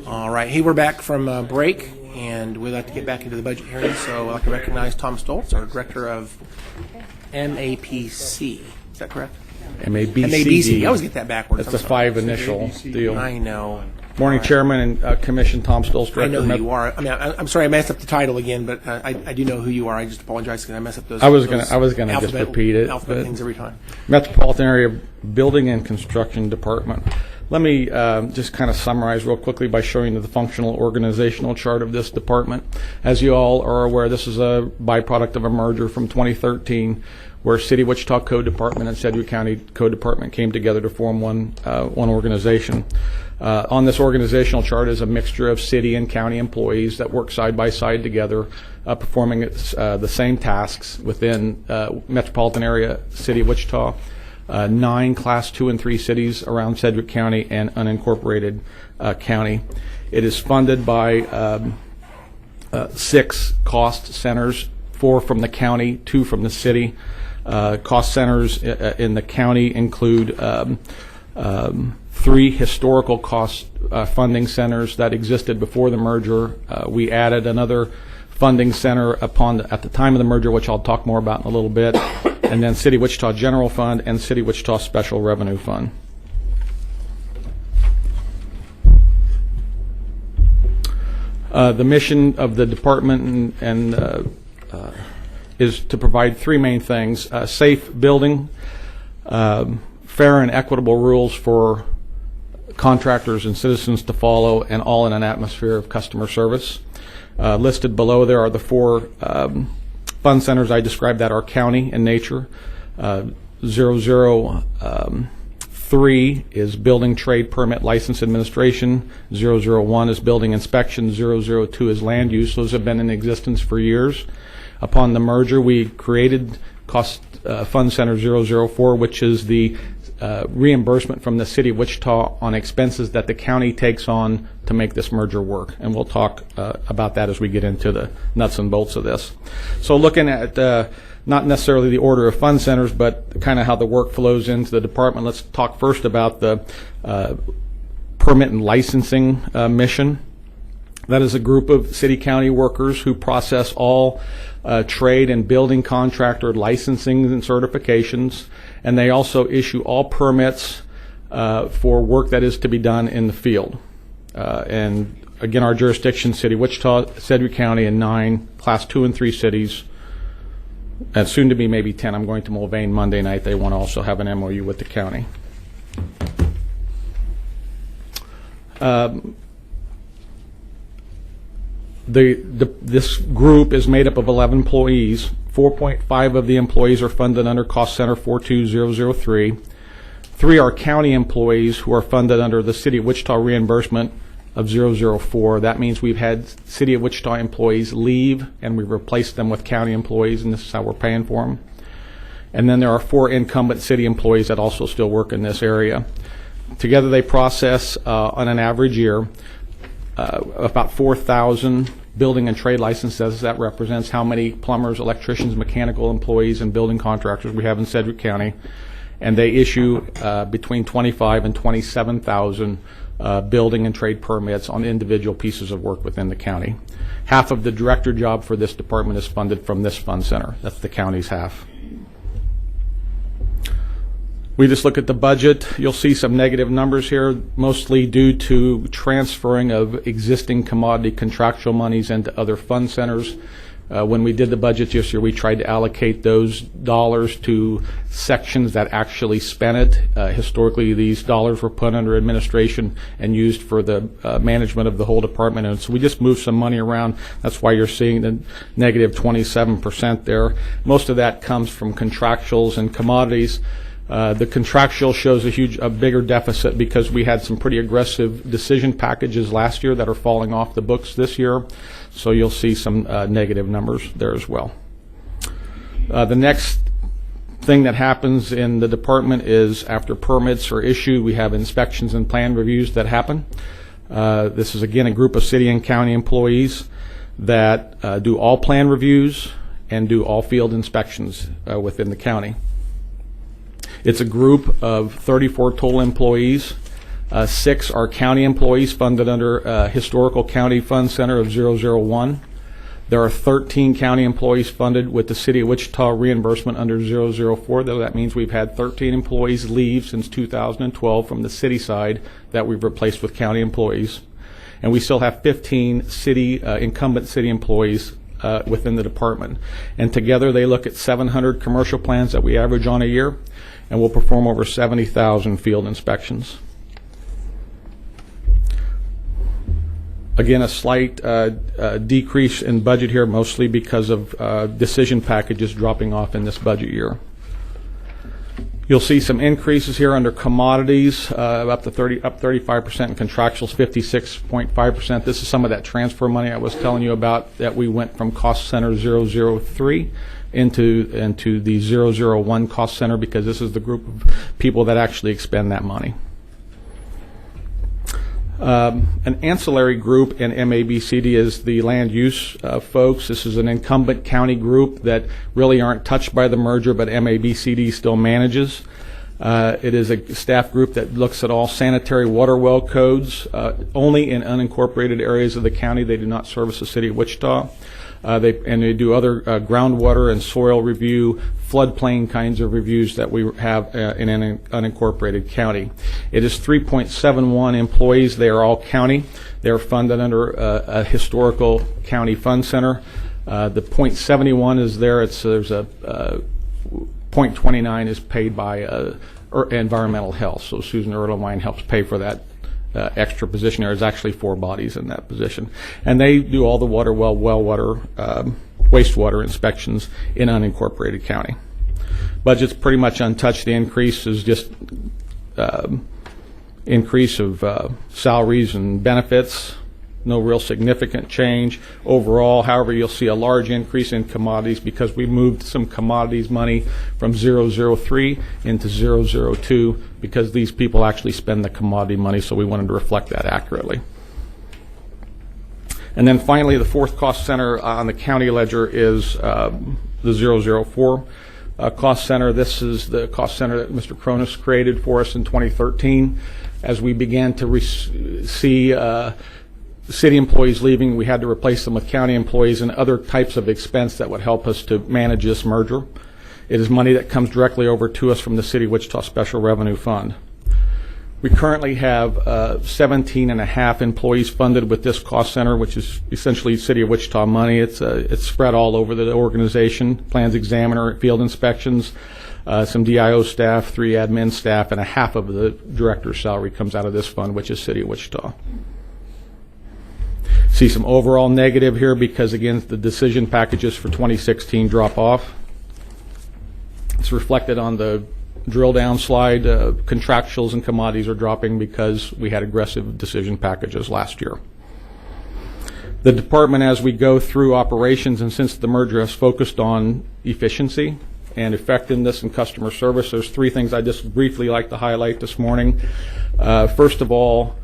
All right. Hey, we're back from break, and we'd like to get back into the budget hearing. So I'd like to recognize Tom Stoltz, our Director of MAPC. Is that correct? MABCD. MABCD. I always get that backwards. That's the five initial deal. I know. Morning, Chairman and Commission. Tom Stoltz, Director. I know who you are. I mean, I'm sorry I messed up the title again, but I do know who you are. I just apologize because I mess up those. I was gonna just repeat it. Alphabet things every time. Metropolitan Area Building and Construction Department. Let me just kind of summarize real quickly by showing you the functional organizational chart of this department. As you all are aware, this is a byproduct of a merger from 2013 where City of Wichita Code Department and Sedgwick County Code Department came together to form one organization. On this organizational chart is a mixture of city and county employees that work side by side together, performing the same tasks within metropolitan area City of Wichita, 9 Class 2 and 3 cities around Sedgwick County and unincorporated county. It is funded by 6 cost centers, 4 from the county, 2 from the city. Cost centers in the county include 3 historical cost funding centers that existed before the merger. We added another funding center at the time of the merger, which I'll talk more about in a little bit, and then City Wichita General Fund and City Wichita Special Revenue Fund. The mission of the department is to provide 3 main things: safe building, fair and equitable rules for contractors and citizens to follow, and all in an atmosphere of customer service. Listed below there are the 4 fund centers I described that are county in nature. 003 is building trade permit license administration. 001 is building inspection. 002 is land use. Those have been in existence for years. Upon the merger, we created Cost Fund Center 004, which is the reimbursement from the City of Wichita on expenses that the county takes on to make this merger work. And we'll talk about that as we get into the nuts and bolts of this. So looking at not necessarily the order of fund centers, but kind of how the work flows into the department, let's talk first about the permit and licensing mission. That is a group of city-county workers who process all trade and building contractor licensing and certifications, and they also issue all permits for work that is to be done in the field. And again, our jurisdiction, City of Wichita, Sedgwick County, and 9 Class 2 and 3 cities, and soon to be maybe 10. I'm going to Mulvane Monday night. They want to also have an MOU with the county. This group is made up of 11 employees. 4.5 of the employees are funded under Cost Center 42003. 3 are county employees who are funded under the City of Wichita reimbursement of 004. That means we've had City of Wichita employees leave and we've replaced them with county employees, and this is how we're paying for them. And then there are 4 incumbent city employees that also still work in this area. Together they process on an average year about 4,000 building and trade licenses. That represents how many plumbers, electricians, mechanical employees, and building contractors we have in Sedgwick County. And they issue between 25 and 27,000 building and trade permits on individual pieces of work within the county. Half of the director job for this department is funded from this fund center. That's the county's half. We just look at the budget. You'll see some negative numbers here, mostly due to transferring of existing commodity contractual monies into other fund centers. When we did the budget this year, we tried to allocate those dollars to sections that actually spent it. Historically, these dollars were put under administration and used for the management of the whole department. And so we just moved some money around. That's why you're seeing the negative 27% there. Most of that comes from contractuals and commodities. The contractual shows a bigger deficit because we had some pretty aggressive decision packages last year that are falling off the books this year. So you'll see some negative numbers there as well. The next thing that happens in the department is after permits are issued, we have inspections and plan reviews that happen. This is, again, a group of city and county employees that do all plan reviews and do all field inspections within the county. It's a group of 34 total employees. 6 are county employees funded under Historical County Fund Center of 001. There are 13 county employees funded with the City of Wichita reimbursement under 004. That means we've had 13 employees leave since 2012 from the city side that we've replaced with county employees. And we still have 15 incumbent city employees within the department. And together they look at 700 commercial plans that we average on a year, and we'll perform over 70,000 field inspections. Again, a slight decrease in budget here, mostly because of decision packages dropping off in this budget year. You'll see some increases here under commodities, up 35%, and contractuals 56.5%. This is some of that transfer money I was telling you about that we went from cost center 003 into the 001 cost center, because this is the group of people that actually expend that money. An ancillary group in MABCD is the land use folks. This is an incumbent county group that really aren't touched by the merger, but MABCD still manages. It is a staff group that looks at all sanitary water well codes, only in unincorporated areas of the county. They do not service the city of Wichita. They do other groundwater and soil review, floodplain kinds of reviews that we have in an unincorporated county. It is 3.71 employees. They are all county. They are funded under a historical county fund center. The .71 is there. There's a .29 is paid by environmental health. So Susan Erdelwine helps pay for that extra position. There's actually 4 bodies in that position, and they do all the well water, wastewater inspections in unincorporated county. Budget's pretty much untouched. The increase is just increase of salaries and benefits. No real significant change overall. However, you'll see a large increase in commodities because we moved some commodities money from 003 into 002 because these people actually spend the commodity money, so we wanted to reflect that accurately. And then finally, the fourth cost center on the county ledger is the 004 cost center. This is the cost center that Mr. Cronus created for us in 2013. As we began to see city employees leaving, we had to replace them with county employees and other types of expense that would help us to manage this merger. It is money that comes directly over to us from the City of Wichita Special Revenue Fund. We currently have 17 and a half employees funded with this cost center, which is essentially City of Wichita money. It's spread all over the organization: plans examiner, field inspections, some DIO staff, 3 admin staff, and a half of the director's salary comes out of this fund, which is City of Wichita. See some overall negative here because, again, the decision packages for 2016 drop off. It's reflected on the drill down slide. Contractuals and commodities are dropping because we had aggressive decision packages last year. The department, as we go through operations, and since the merger has focused on efficiency and effectiveness and customer service, there's 3 things I just briefly like to highlight this morning. First of all,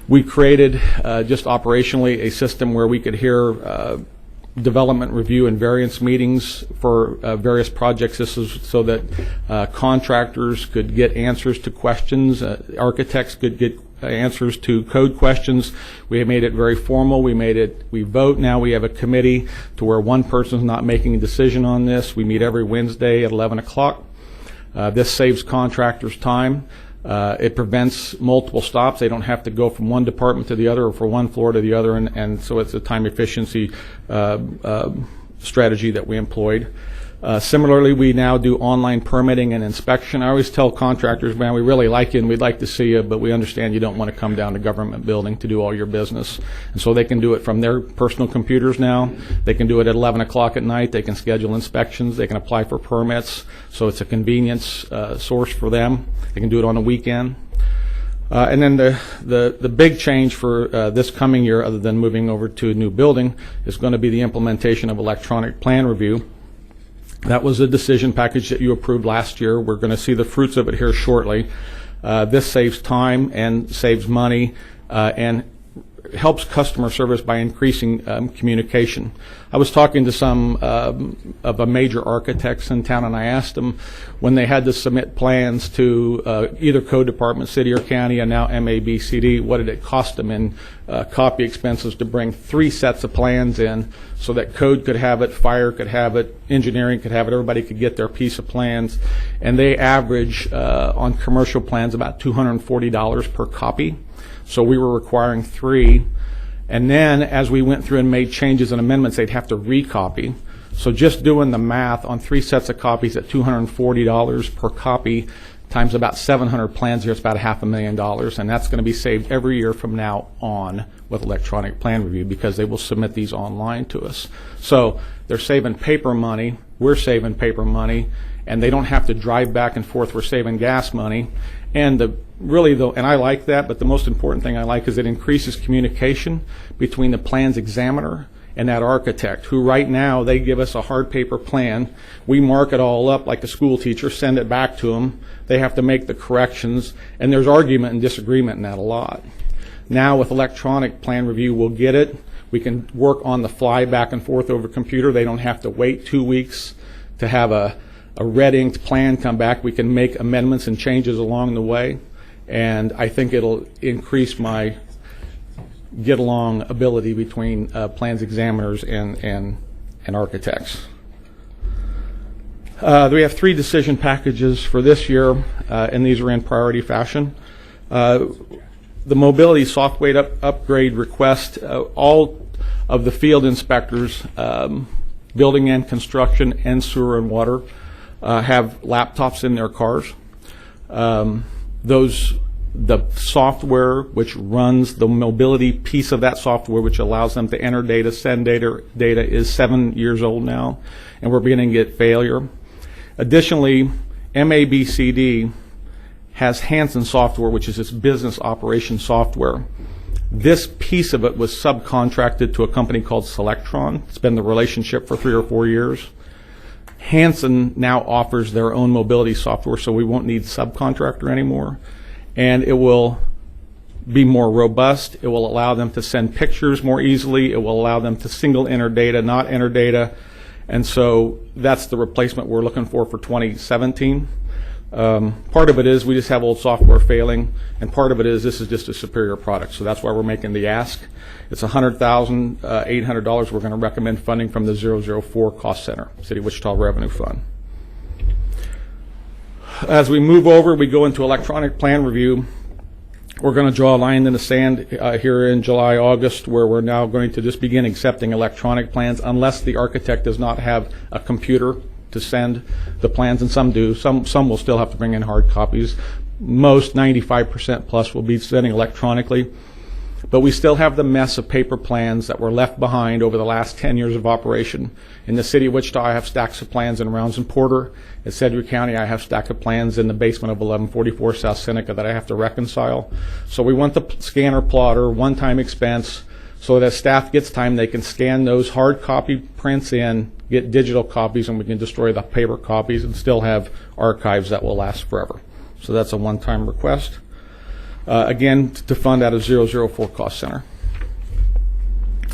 we created just operationally a system where we could hear development review and variance meetings for various projects. This is so that contractors could get answers to questions, architects could get answers to code questions. We have made it very formal. We vote now. We have a committee to where one person's not making a decision on this. We meet every Wednesday at 11 o'clock. This saves contractors time. It prevents multiple stops. They don't have to go from one department to the other or from one floor to the other, and so it's a time efficiency strategy that we employed. Similarly, we now do online permitting and inspection. I always tell contractors, man, we really like you and we'd like to see you, but we understand you don't want to come down to government building to do all your business. And so they can do it from their personal computers now. They can do it at 11 o'clock at night. They can schedule inspections. They can apply for permits. So it's a convenience source for them. They can do it on a weekend. And then the big change for this coming year, other than moving over to a new building, is going to be the implementation of electronic plan review. That was a decision package that you approved last year. We're going to see the fruits of it here shortly. This saves time and saves money and helps customer service by increasing communication. I was talking to some of a major architects in town, and I asked them when they had to submit plans to either code department, city or county, and now MABCD, what did it cost them in copy expenses to bring 3 sets of plans in so that code could have it, fire could have it, engineering could have it, everybody could get their piece of plans. And they average on commercial plans about $240 per copy. So we were requiring 3. And then as we went through and made changes and amendments, they'd have to recopy. So just doing the math on 3 sets of copies at $240 per copy times about 700 plans here, it's about $500,000, and that's going to be saved every year from now on with electronic plan review because they will submit these online to us. So they're saving paper money, we're saving paper money, and they don't have to drive back and forth. We're saving gas money. And and I like that, but the most important thing I like is it increases communication between the plans examiner and that architect, who right now, they give us a hard paper plan. We mark it all up like a school teacher, send it back to them. They have to make the corrections, and there's argument and disagreement in that a lot. Now with electronic plan review, we'll get it. We can work on the fly back and forth over computer. They don't have to wait 2 weeks to have a red inked plan come back. We can make amendments and changes along the way, and I think it'll increase my get-along ability between plans examiners and architects. We have 3 decision packages for this year, and these are in priority fashion. The mobility software upgrade request, all of the field inspectors, building and construction and sewer and water, have laptops in their cars. The software which runs the mobility piece of that software, which allows them to enter data, send data, is 7 years old now, and we're beginning to get failure. Additionally, MABCD has Hansen software, which is its business operation software. This piece of it was subcontracted to a company called Selectron. It's been the relationship for 3 or 4 years. Hansen now offers their own mobility software, so we won't need subcontractor anymore. And it will be more robust. It will allow them to send pictures more easily. It will allow them to single enter data, not enter data. And so that's the replacement we're looking for 2017. Part of it is we just have old software failing, and part of it is this is just a superior product. So that's why we're making the ask. It's $100,800 we're going to recommend funding from the 004 Cost Center, City of Wichita Revenue Fund. As we move over, we go into electronic plan review. We're going to draw a line in the sand here in July, August, where we're now going to just begin accepting electronic plans unless the architect does not have a computer to send the plans, and some do. Some will still have to bring in hard copies. Most, 95% plus, will be sending electronically. But we still have the mess of paper plans that were left behind over the last 10 years of operation. In the city of Wichita, I have stacks of plans in Rounds and Porter. In Sedgwick County, I have stacks of plans in the basement of 1144 South Seneca that I have to reconcile. So we want the scanner plotter, one-time expense, so that staff gets time, they can scan those hard copy prints in, get digital copies, and we can destroy the paper copies and still have archives that will last forever. So that's a one-time request. Again, to fund out of 004 Cost Center.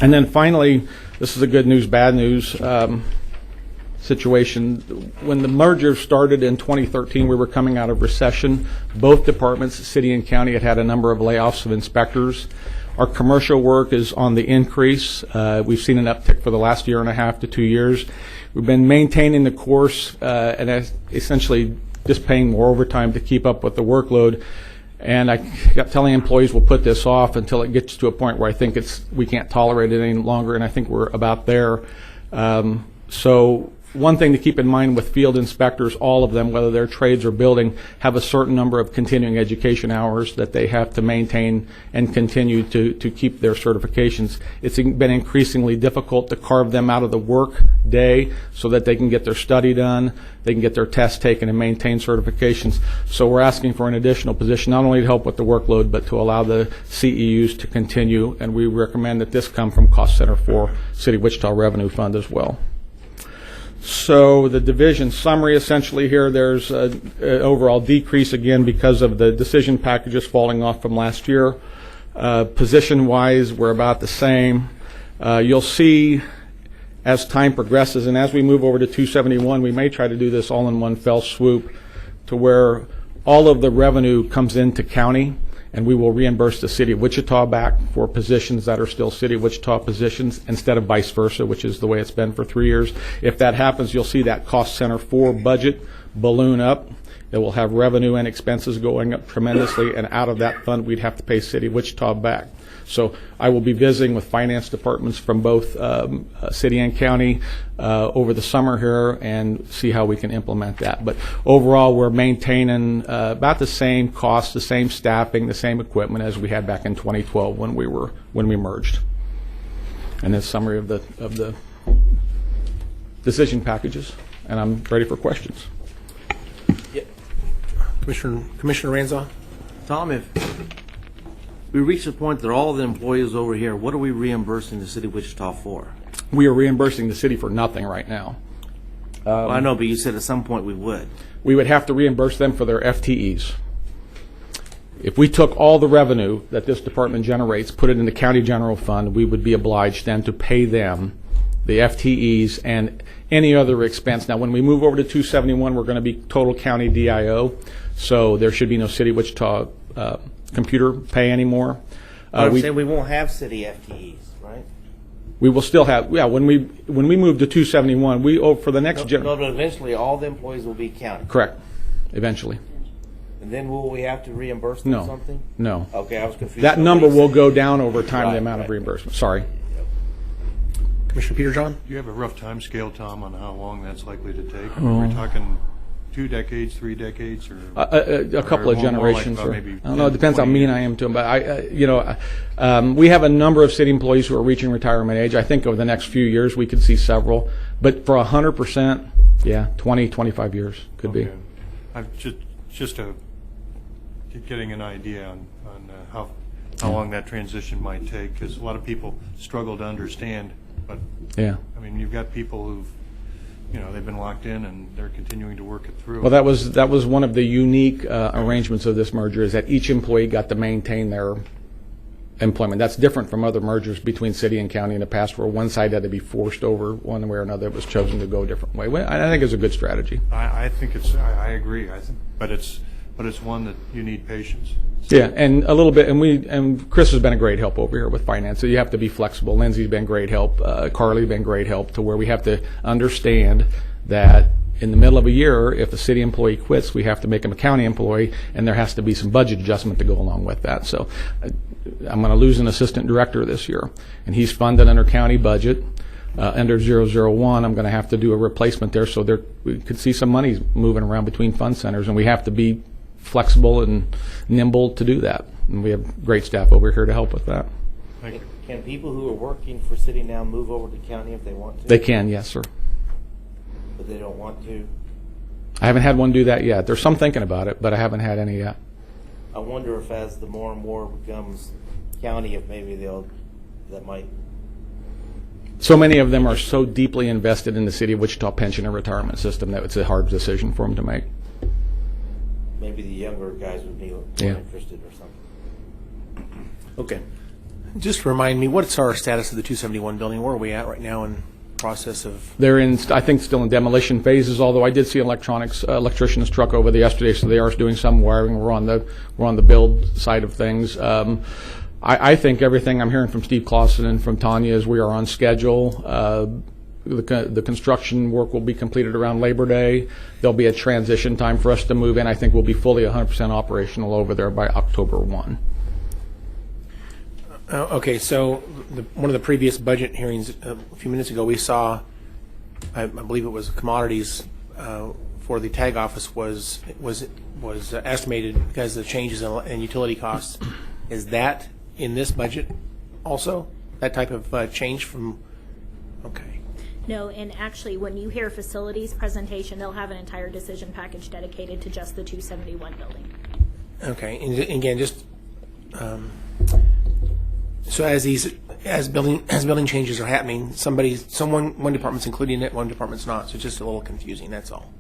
And then finally, this is a good news, bad news situation. When the merger started in 2013, we were coming out of recession. Both departments, city and county, had a number of layoffs of inspectors. Our commercial work is on the increase. We've seen an uptick for the last 1.5 to 2 years. We've been maintaining the course and essentially just paying more overtime to keep up with the workload. And I kept telling employees we'll put this off until it gets to a point where I think we can't tolerate it any longer, and I think we're about there. So one thing to keep in mind with field inspectors, all of them, whether they're trades or building, have a certain number of continuing education hours that they have to maintain and continue to keep their certifications. It's been increasingly difficult to carve them out of the work day so that they can get their study done, they can get their tests taken and maintain certifications. So we're asking for an additional position, not only to help with the workload, but to allow the CEUs to continue, and we recommend that this come from Cost Center for City of Wichita Revenue Fund as well. So the division summary essentially here, there's an overall decrease again because of the decision packages falling off from last year. Position-wise, we're about the same. You'll see as time progresses, and as we move over to 271, we may try to do this all in one fell swoop to where all of the revenue comes into county, and we will reimburse the city of Wichita back for positions that are still city of Wichita positions instead of vice versa, which is the way it's been for 3 years. If that happens, you'll see that cost center 4 budget balloon up. It will have revenue and expenses going up tremendously, and out of that fund, we'd have to pay city of Wichita back. So I will be visiting with finance departments from both city and county over the summer here and see how we can implement that. But overall, we're maintaining about the same cost, the same staffing, the same equipment as we had back in 2012 when we merged. And this summary of the decision packages, and I'm ready for questions. Yeah. Commissioner Ranzau? Tom, if we reach the point that all the employees over here, what are we reimbursing the city of Wichita for? We are reimbursing the city for nothing right now. Well, I know, but you said at some point we would. We would have to reimburse them for their FTEs. If we took all the revenue that this department generates, put it in the county general fund, we would be obliged then to pay them the FTEs and any other expense. Now, when we move over to 271, we're going to be total county DIO, so there should be no city of Wichita computer pay anymore. I'm saying we won't have city FTEs, right? We will still have, yeah, when we move to 271, for the next No, but eventually all the employees will be county. Correct, eventually. And then will we have to reimburse them No. something? No. Okay, I was confused. That number will go down over time, Right, the amount of reimbursement. Sorry. Commissioner Peter John? Do you have a rough time scale, Tom, on how long that's likely to take? Are we talking 2 decades, 3 decades, or A couple of more like generations. about Or, maybe I don't know. It 10, depends how 20 mean I am to them. But we have a number of city employees who are reaching retirement age. I think over the next few years we could see several. But for 100%, yeah, 20, 25 years could be. Okay. I've just getting an idea on how long that transition might take, because a lot of people struggle to understand. But Yeah. I mean, you've got people who've, they've been locked in and they're continuing to work it through. Well, that was one of the unique arrangements of this merger, is that each employee got to maintain their employment. That's different from other mergers between city and county in the past, where one side had to be forced over one way or another. It was chosen to go a different way. Well, I think it's a good strategy. I think I agree. But it's one that you need patience. Yeah, and a little bit, and Chris has been a great help over here with finance. So you have to be flexible. Lindsay's been great help. Carly's been great help, to where we have to understand that in the middle of a year, if a city employee quits, we have to make him a county employee, and there has to be some budget adjustment to go along with that. So I'm going to lose an assistant director this year, and he's funded under county budget. Under 001, I'm going to have to do a replacement there, so we could see some money moving around between fund centers, and we have to be flexible and nimble to do that. And we have great staff over here to help with that. Thank you. Can people who are working for city now move over to county if they want to? They can, yes, sir. But they don't want to? I haven't had one do that yet. There's some thinking about it, but I haven't had any yet. I wonder if as the more and more becomes county, if maybe that might. So many of them are so deeply invested in the city of Wichita pension and retirement system that it's a hard decision for them to make. Maybe the younger guys would be more interested or something. Okay. Just remind me, what's our status of the 271 building? Where are we at right now in process of? They're I think, still in demolition phases. Although I did see electrician's truck over there yesterday, so they are doing some wiring. We're on the build side of things. I think everything I'm hearing from Steve Clausen and from Tanya is we are on schedule. The construction work will be completed around Labor Day. There'll be a transition time for us to move in. I think we'll be fully 100% operational over there by October 1. Okay, so one of the previous budget hearings a few minutes ago, we saw, I believe it was commodities for the tag office was estimated because of the changes in utility costs. Is that in this budget also, that type of change from? Okay. No, and actually, when you hear facilities presentation, they'll have an entire decision package dedicated to just the 271 building. Okay, and again, just so as building changes are happening, one department's including it, one department's not. So it's just a little confusing. That's all.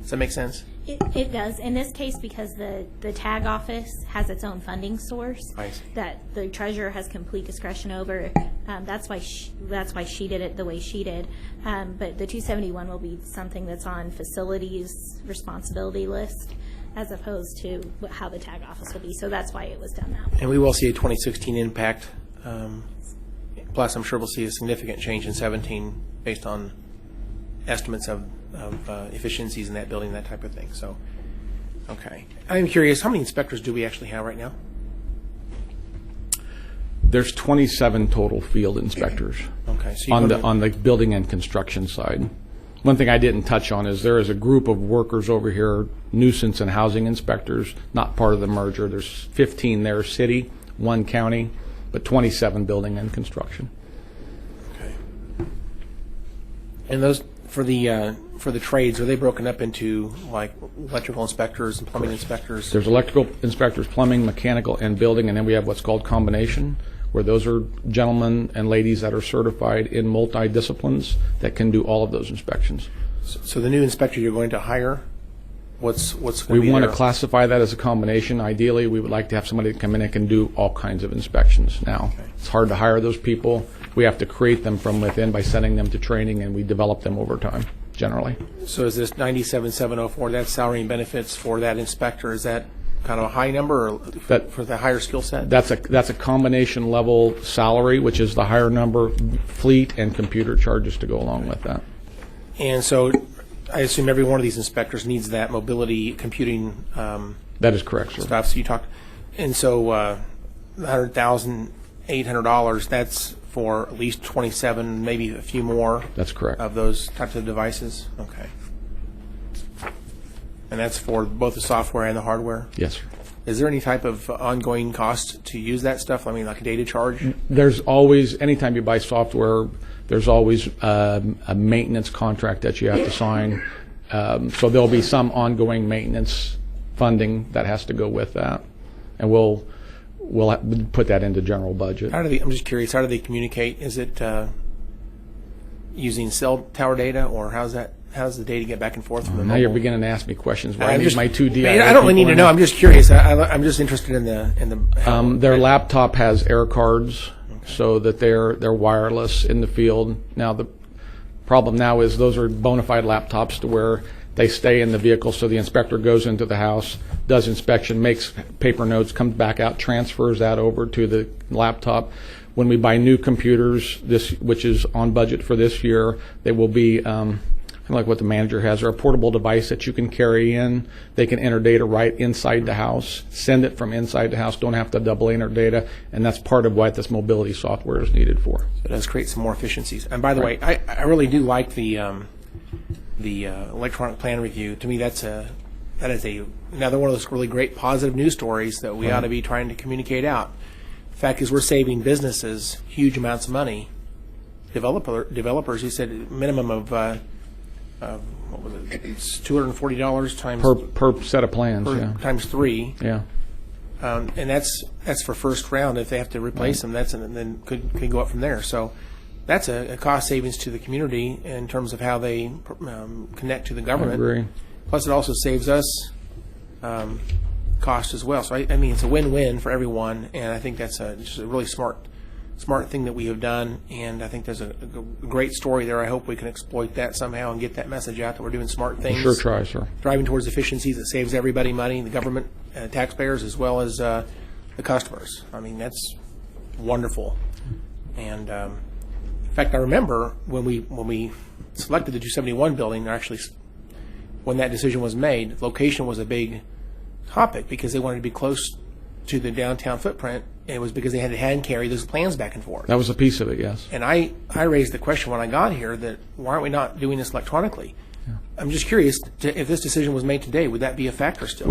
Does that make sense? It does. In this case, because the tag office has its own funding source I see. that the treasurer has complete discretion over. That's why she did it the way she did. But the 271 will be something that's on facilities responsibility list as opposed to how the tag office will be. So that's why it was done that way. And we will see a 2016 impact. Plus, I'm sure we'll see a significant change in 17 based on estimates of efficiencies in that building, that type of thing. So, okay. I'm curious, how many inspectors do we actually have right now? There's 27 total field inspectors Okay. So on the building and construction side. One thing I didn't touch on is there is a group of workers over here, nuisance and housing inspectors, not part of the merger. There's 15 there, city, 1 county, but 27 building and construction. Okay. And those for the trades, are they broken up into like electrical inspectors and plumbing inspectors? There's electrical inspectors, plumbing, mechanical, and building, and then we have what's called combination, where those are gentlemen and ladies that are certified in multi-disciplines that can do all of those inspections. So the new inspector you're going to hire, what's going to be We want to their- classify that as a combination. Ideally, we would like to have somebody that come in and can do all kinds of inspections now. Okay. It's hard to hire those people. We have to create them from within by sending them to training, and we develop them over time, generally. So is this 97,704, that's salary and benefits for that inspector, is that kind of a high number or for the higher skill set? That's a combination level salary, which is the higher number, fleet and computer charges to go along with that. And so I assume every one of these inspectors needs that mobility computing That is correct, sir. stuff. So you talked, and so $100,800, that's for at least 27, maybe a few more That's correct. of those types of devices? Okay. And that's for both the software and the hardware? Yes, sir. Is there any type of ongoing cost to use that stuff? I mean, like a data charge? There's always, anytime you buy software, there's always a maintenance contract that you have to sign. So there'll be some ongoing maintenance funding that has to go with that. And we'll put that into general budget. How do they, I'm just curious, how do they communicate? Is it using cell tower data, or how's the data get back and forth from the Now you're mobile? beginning to ask me questions where I I'm need just- my two DIA I don't really need people to in know. there. I'm just curious. I'm just interested in the. Their laptop has air cards, so that they're wireless in the field. Now the problem now is those are bona fide laptops to where they stay in the vehicle. So the inspector goes into the house, does inspection, makes paper notes, comes back out, transfers that over to the laptop. When we buy new computers, which is on budget for this year, they will be kind of like what the manager has, or a portable device that you can carry in. They can enter data right inside the house, send it from inside the house, don't have to double enter data, and that's part of what this mobility software is needed for. It does create some more efficiencies. And by the way, I really do like the electronic plan review. To me, that is another one of those really great positive news stories that we ought to be trying to communicate out. The fact is, we're saving businesses huge amounts of money. Developers, you said minimum of what was it? It's $240 times Per set of plans, yeah. times 3. Yeah. And that's for first round. If they have to replace them, and then could go up from there. So that's a cost savings to the community in terms of how they connect to the government. I agree. Plus, it also saves us cost as well. So I mean, it's a win-win for everyone, and I think that's just a really smart thing that we have done. And I think there's a great story there. I hope we can exploit that somehow and get that message out that we're doing smart things. Sure try, sir. Driving towards efficiencies that saves everybody money, the government, taxpayers, as well as the customers. I mean, that's wonderful. And in fact, I remember when we selected the 271 building, actually, when that decision was made, location was a big topic because they wanted to be close to the downtown footprint, and it was because they had to hand carry those plans back and forth. That was a piece of it, yes. And I raised the question when I got here that why aren't we not doing this electronically? Yeah. I'm just curious, if this decision was made today, would that be a factor still?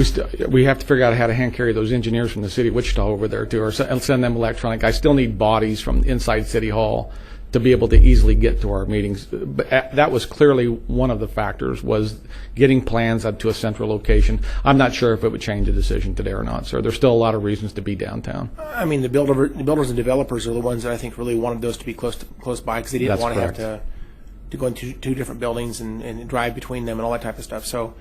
We have to figure out how to hand carry those engineers from the city of Wichita over there too, or send them electronic. I still need bodies from inside City Hall to be able to easily get to our meetings. But that was clearly one of the factors, was getting plans up to a central location. I'm not sure if it would change the decision today or not, sir. There's still a lot of reasons to be downtown. I mean, the builders and developers are the ones that I think really wanted those to be close by because they didn't want to have to go into two different buildings and drive between them and all that type of stuff. So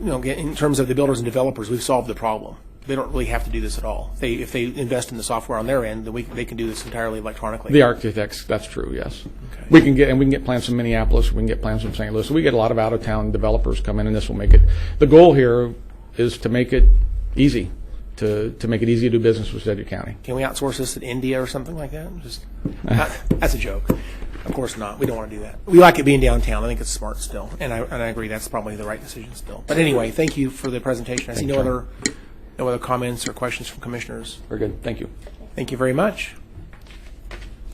in terms of the builders and developers, we've solved the problem. They don't really have to do this at all. If they invest in the software on their end, then they can do this entirely electronically. The architects, that's true, yes. Okay. We can get plans from Minneapolis, we can get plans from St. Louis. So we get a lot of out-of-town developers come in, and this will make it, the goal here is to make it easy, to make it easy to do business with Sedgwick County. Can we outsource this to India or something like that? That's a joke. Of course not. We don't want to do that. We like it being downtown. I think it's smart still, and I agree that's probably the right decision still. But anyway, thank you for the presentation. I see no other comments or questions from commissioners. Very good, thank you. Thank you very much.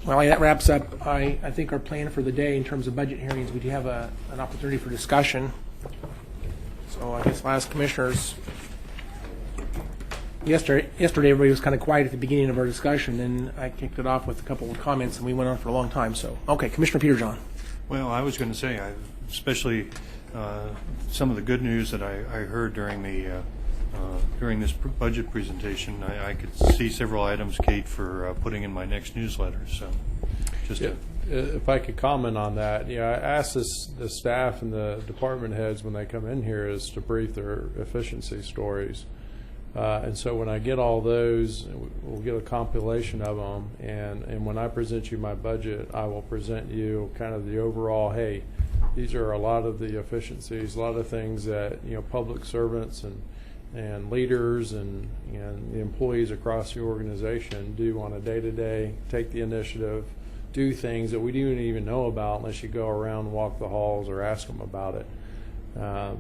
Well, that wraps up, I think, our plan for the day in terms of budget hearings. We do have an opportunity for discussion. So I guess I'll ask commissioners. Yesterday, everybody was kind of quiet at the beginning of our discussion, and I kicked it off with a couple of comments, and we went on for a long time. So, okay, Commissioner Peterjohn. Well, I was going to say, especially some of the good news that I heard during this budget presentation, I could see several items, Kate, for putting in my next newsletter. So, just if I could comment on that, I asked the staff and the department heads when they come in here is to brief their efficiency stories. And so when I get all those, we'll get a compilation of them, and when I present you my budget, I will present you kind of the overall, hey, these are a lot of the efficiencies, a lot of things that public servants and leaders and the employees across the organization do on a day-to-day, take the initiative, do things that we don't even know about unless you go around, walk the halls, or ask them about it.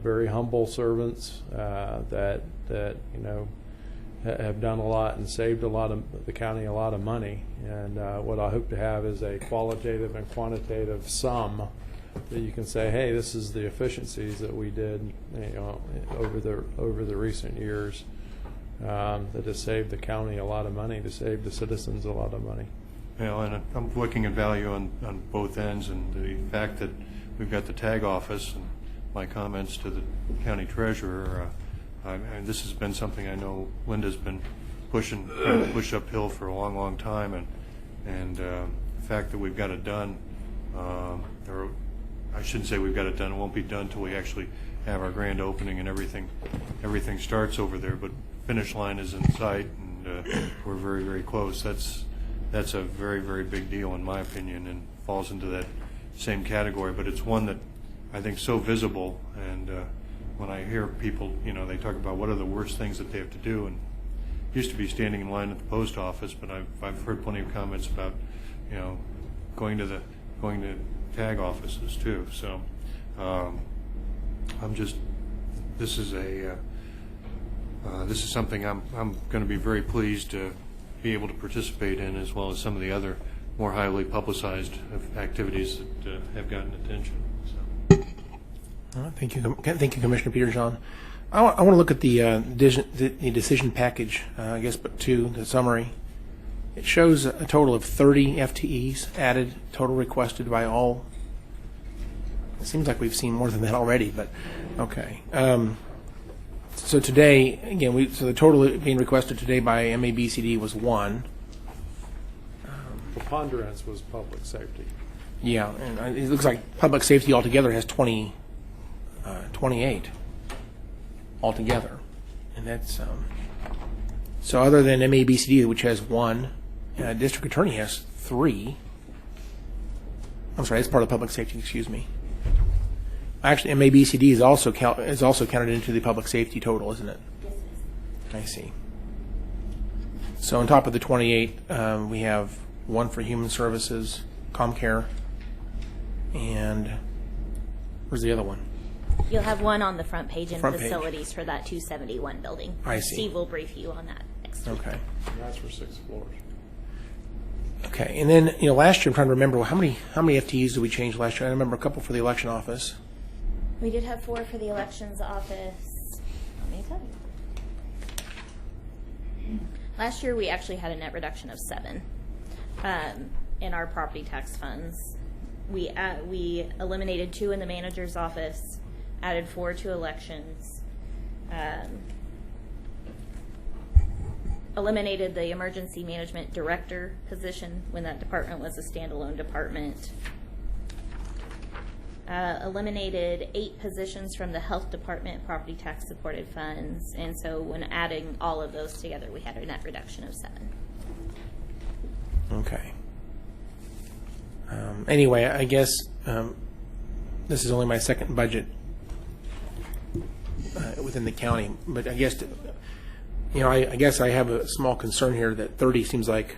Very humble servants that have done a lot and saved the county a lot of money. And what I hope to have is a qualitative and quantitative sum that you can say, hey, this is the efficiencies that we did over the recent years that has saved the county a lot of money, to save the citizens a lot of money. and I'm looking at value on both ends, and the fact that we've got the tag office and my comments to the county treasurer, and this has been something I know Linda's been trying to push uphill for a long time, and the fact that we've got it done, or I shouldn't say we've got it done, it won't be done until we actually have our grand opening and everything starts over there, but finish line is in sight, and we're very close. That's a very big deal in my opinion, and falls into that same category, but it's one that I think so visible, and when I hear people, they talk about what are the worst things that they have to do, and it used to be standing in line at the post office, but I've heard plenty of comments about going to tag offices too. So this is something I'm going to be very pleased to be able to participate in, as well as some of the other more highly publicized activities that have gotten attention. So. Thank you, Commissioner Peterjohn. I want to look at the decision package, I guess, but the summary. It shows a total of 30 FTEs added, total requested by all. It seems like we've seen more than that already, but okay. So today, again, the total being requested today by MABCD was 1. Preponderance was public safety. Yeah, and it looks like public safety altogether has 28 altogether, and that's so. Other than MABCD, which has 1, district attorney has 3. I'm sorry, that's part of public safety. Excuse me. Actually, MABCD is also counted into the public safety total, isn't it? I see. So on top of the 28, we have 1 for human services, ComCare, and where's the other one? You'll have 1 on the front page in Front page. facilities for that 271 building. I see. Steve will brief you on that next week. Okay. And that's for 6 floors. Okay, and then last year I'm trying to remember how many FTEs did we change last year? I remember a couple for the election office. We did have 4 for the elections office. Let me tell you. Last year we actually had a net reduction of 7 in our property tax funds. We eliminated 2 in the manager's office, added 4 to elections, eliminated the emergency management director position when that department was a standalone department. eliminated 8 positions from the health department property tax supported funds, and so when adding all of those together, we had a net reduction of 7. Okay. Anyway, I guess this is only my second budget within the county, but I guess, I guess I have a small concern here that 30 seems like,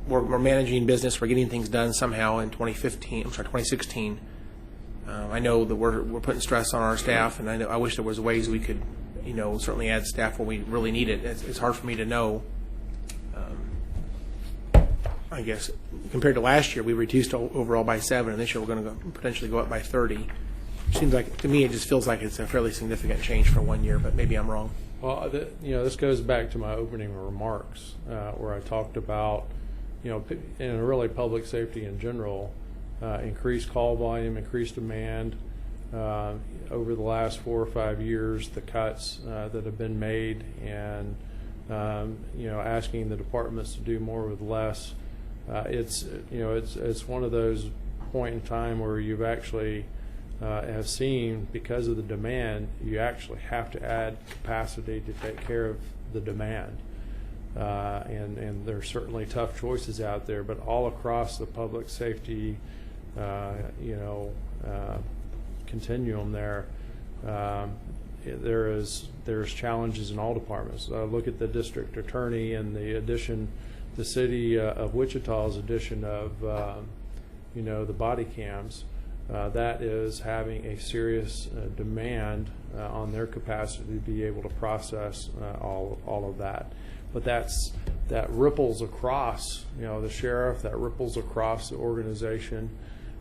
we're managing business, we're getting things done somehow in 2016. I know that we're putting stress on our staff, and I wish there was ways we could, certainly add staff where we really need it. It's hard for me to know. I guess compared to last year, we reduced overall by 7, and this year we're going to potentially go up by 30. Seems like, to me, it just feels like it's a fairly significant change for 1 year, but maybe I'm wrong. Well, this goes back to my opening remarks where I talked about, in really public safety in general, increased call volume, increased demand. Over the last 4 or 5 years, the cuts that have been made, and asking the departments to do more with less. It's one of those point in time where you've actually have seen, because of the demand, you actually have to add capacity to take care of the demand. And there's certainly tough choices out there, but all across the public safety, continuum there's challenges in all departments. Look at the district attorney and the city of Wichita's addition of, the body cams. That is having a serious demand on their capacity to be able to process all of that. But that ripples across, the sheriff, that ripples across the organization.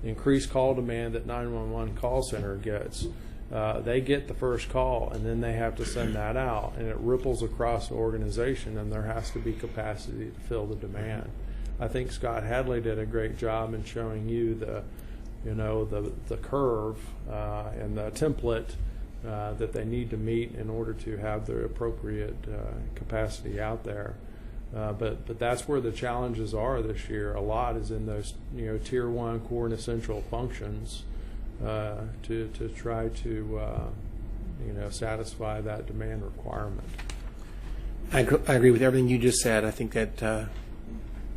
The increased call demand that 911 call center gets. They get the first call, and then they have to send that out, and it ripples across the organization, and there has to be capacity to fill the demand. I think Scott Hadley did a great job in showing you the curve and the template that they need to meet in order to have the appropriate capacity out there. But that's where the challenges are this year. A lot is in those tier 1 core and essential functions to try to satisfy that demand requirement. I agree with everything you just said. I think that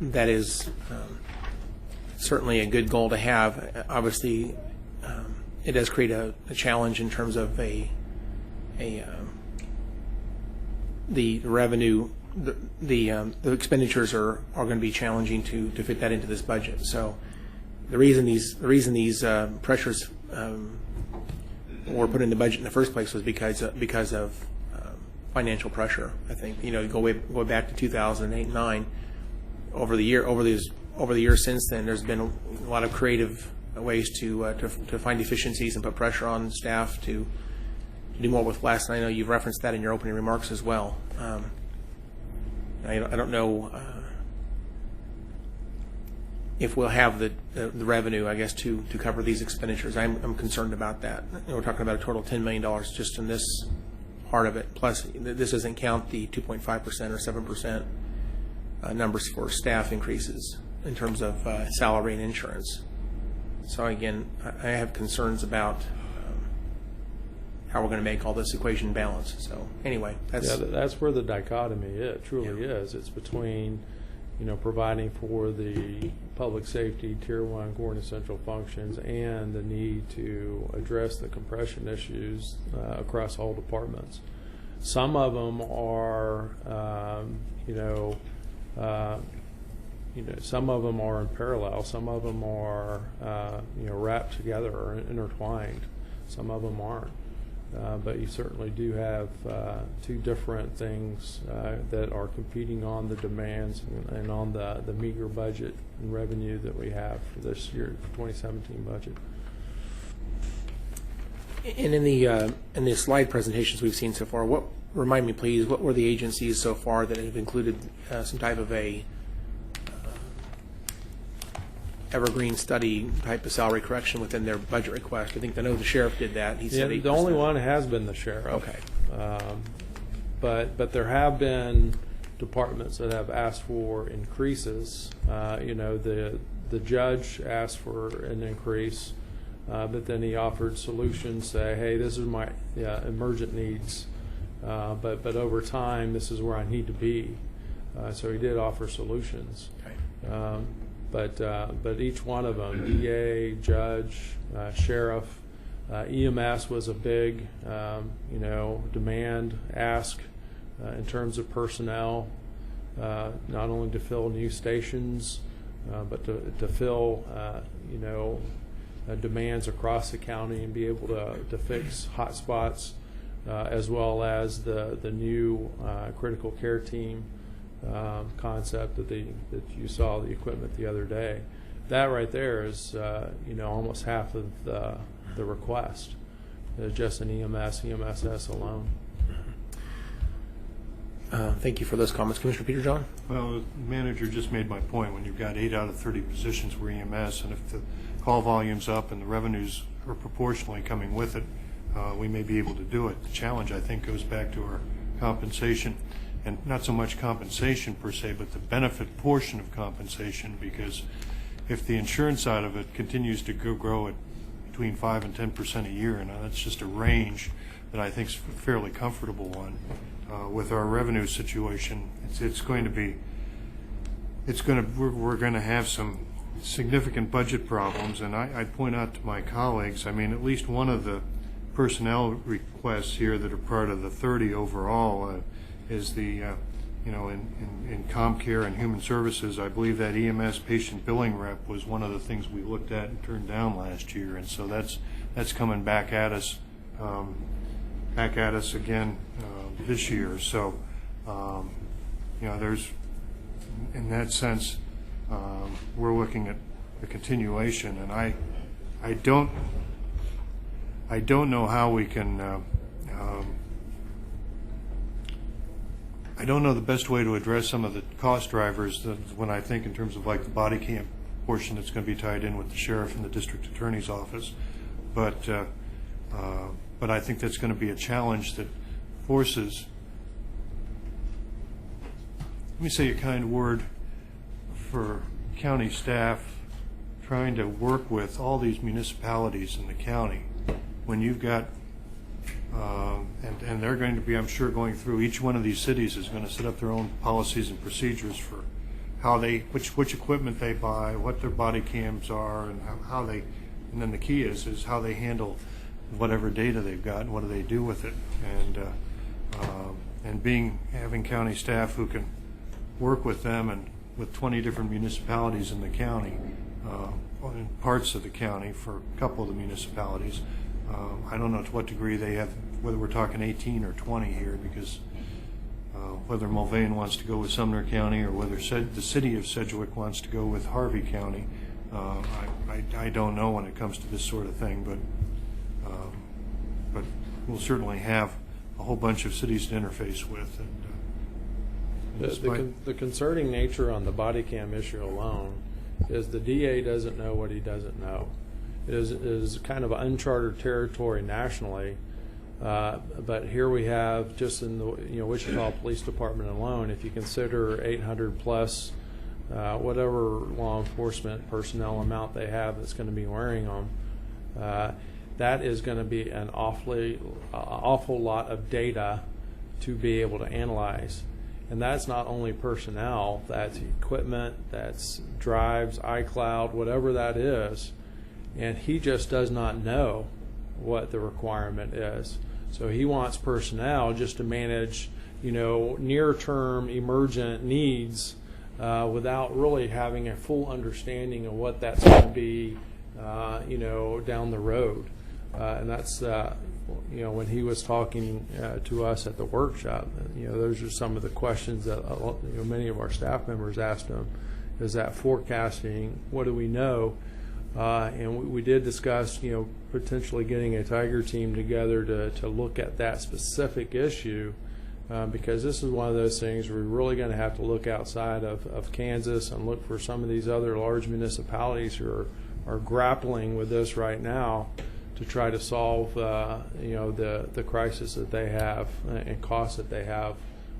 that is certainly a good goal to have. Obviously, it does create a challenge in terms of the revenue. The expenditures are going to be challenging to fit that into this budget. So the reason these pressures were put in the budget in the first place was because of financial pressure. I think go back to 2008-9. Over the years since then, there's been a lot of creative ways to find efficiencies and put pressure on staff to do more with less. And I know you've referenced that in your opening remarks as well. I don't know if we'll have the revenue, I guess, to cover these expenditures. I'm concerned about that. We're talking about a total of $10 million just in this part of it. Plus, this doesn't count the 2.5% or 7% numbers for staff increases in terms of salary and insurance. So again, I have concerns about how we're going to make all this equation balance. So anyway, that's where the dichotomy truly is. It's between providing for the public safety tier 1 core and essential functions and the need to address the compression issues across all departments. Some of them are some of them are in parallel. Some of them are wrapped together or intertwined. Some of them aren't. But you certainly do have two different things that are competing on the demands and on the meager budget and revenue that we have for this year, 2017 budget. And in the slide presentations we've seen so far, remind me please, what were the agencies so far that have included some type of a evergreen study type of salary correction within their budget request? I know the sheriff did that. He said the only one has been the sheriff. Okay. But there have been departments that have asked for increases. The The judge asked for an increase, but then he offered solutions, say, hey, this is my emergent needs, but over time, this is where I need to be. So he did offer solutions. But each one of them, DA, judge, sheriff, EMS was a big, demand, ask in terms of personnel, not only to fill new stations, but to fill, demands across the county and be able to fix hot spots, as well as the new critical care team concept that you saw the equipment the other day. That right there is almost half of the request. Just an EMSS alone. Thank you for those comments, Commissioner Peter John. Well, the manager just made my point. When you've got 8 out of 30 positions for EMS, and if the call volume's up and the revenues are proportionally coming with it, we may be able to do it. The challenge, I think, goes back to our compensation, and not so much compensation per se, but the benefit portion of compensation, because if the insurance side of it continues to grow at between 5 and 10% a year, and that's just a range that I think is a fairly comfortable one. With our revenue situation, we're going to have some significant budget problems, and I point out to my colleagues, I mean, at least one of the personnel requests here that are part of the 30 overall is the, in ComCare and Human Services, I believe that EMS patient billing rep was one of the things we looked at and turned down last year, and so that's coming back at us again this year. So, there's, in that sense, we're looking at a continuation, and I don't know how we can. I don't know the best way to address some of the cost drivers when I think in terms of like the body cam portion that's going to be tied in with the sheriff and the district attorney's office, but I think that's going to be a challenge that forces, let me say a kind word for county staff trying to work with all these municipalities in the county when you've got and they're going to be, I'm sure, going through each one of these cities is going to set up their own policies and procedures for how which equipment they buy, what their body cams are, and how they, and then the key is how they handle whatever data they've got and what do they do with it, and having county staff who can work with them and with 20 different municipalities in the county, in parts of the county for a couple of the municipalities. I don't know to what degree they have, whether we're talking 18 or 20 here, because whether Mulvane wants to go with Sumner County or whether the city of Sedgwick wants to go with Harvey County, I don't know when it comes to this sort of thing, but we'll certainly have a whole bunch of cities to interface with. And The concerning nature on the body cam issue alone is the DA doesn't know what he doesn't know. It is kind of uncharted territory nationally, but here we have, just in the Wichita Police Department alone, if you consider 800 plus whatever law enforcement personnel amount they have that's going to be wearing them, that is going to be an awful lot of data to be able to analyze. And that's not only personnel, that's equipment, that's drives, iCloud, whatever that is. And he just does not know what the requirement is. So he wants personnel just to manage, near-term emergent needs without really having a full understanding of what that's going to be, down the road. And that's, when he was talking to us at the workshop, those are some of the questions that many of our staff members asked him. Is that forecasting? What do we know? And we did discuss, potentially getting a Tiger team together to look at that specific issue, because this is one of those things we're really going to have to look outside of Kansas and look for some of these other large municipalities who are grappling with this right now to try to solve, the crisis that they have and costs that they have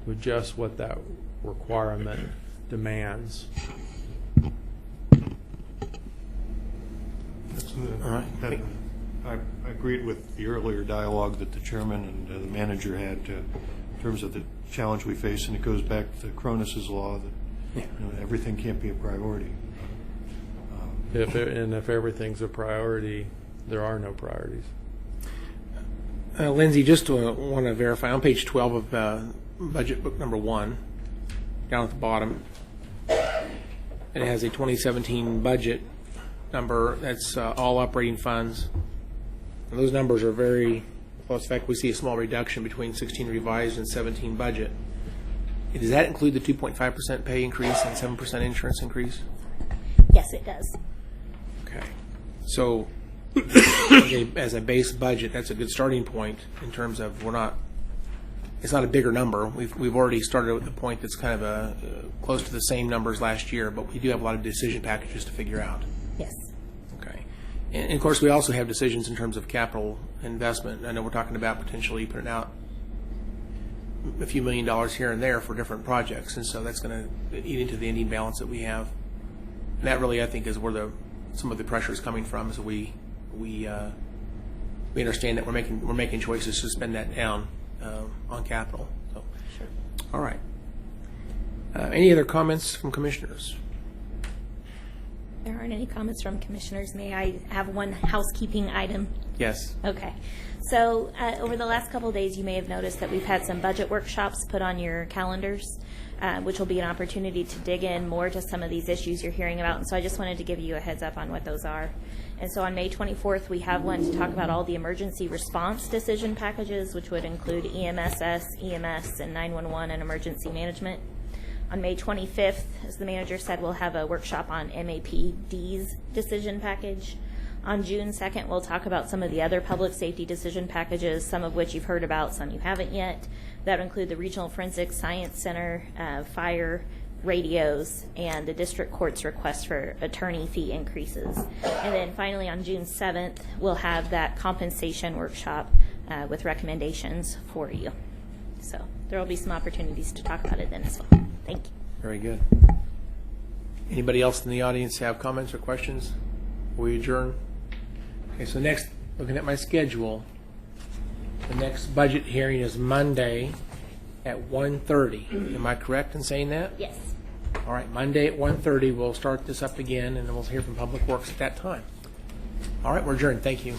with just what that requirement demands. All right. I agreed with the earlier dialogue that the chairman and the manager had in terms of the challenge we face, and it goes back to Cronus's law that everything can't be a priority. If everything's a priority, there are no priorities. Lindsay, just want to verify, on page 12 of budget book number 1, down at the bottom, it has a 2017 budget number that's all operating funds. And those numbers are very close. In fact, we see a small reduction between 16 revised and 17 budget. Does that include the 2.5% pay increase and 7% insurance increase? Yes, it does. Okay. So as a base budget, that's a good starting point in terms of it's not a bigger number. We've already started at the point that's kind of close to the same numbers last year, but we do have a lot of decision packages to figure out. Yes. Okay. And of course, we also have decisions in terms of capital investment. I know we're talking about potentially putting out a few $1 million here and there for different projects, and so that's going to eat into the ending balance that we have. And that really, I think, is where some of the pressure is coming from. Is we understand that we're making choices to spend that down on capital. So, Sure. all right. Any other comments from commissioners? There aren't any comments from commissioners. May I have one housekeeping item? Yes. Okay. So over the last couple of days, you may have noticed that we've had some budget workshops put on your calendars, which will be an opportunity to dig in more to some of these issues you're hearing about. And so I just wanted to give you a heads up on what those are. And so on May 24th, we have one to talk about all the emergency response decision packages, which would include EMSS, EMS, and 911 and emergency management. On May 25th, as the manager said, we'll have a workshop on MAPD's decision package. On June 2nd, we'll talk about some of the other public safety decision packages, some of which you've heard about, some you haven't yet. That would include the Regional Forensic Science Center, fire, radios, and the district court's request for attorney fee increases. And then finally, on June 7th, we'll have that compensation workshop with recommendations for you. So there will be some opportunities to talk about it then as well. Thank you. Very good. Anybody else in the audience have comments or questions? We adjourn. Okay, so next, looking at my schedule, the next budget hearing is Monday at 1:30. Am I correct in saying that? Yes. All right, Monday at 1:30, we'll start this up again, and then we'll hear from Public Works at that time. All right, we're adjourned. Thank you.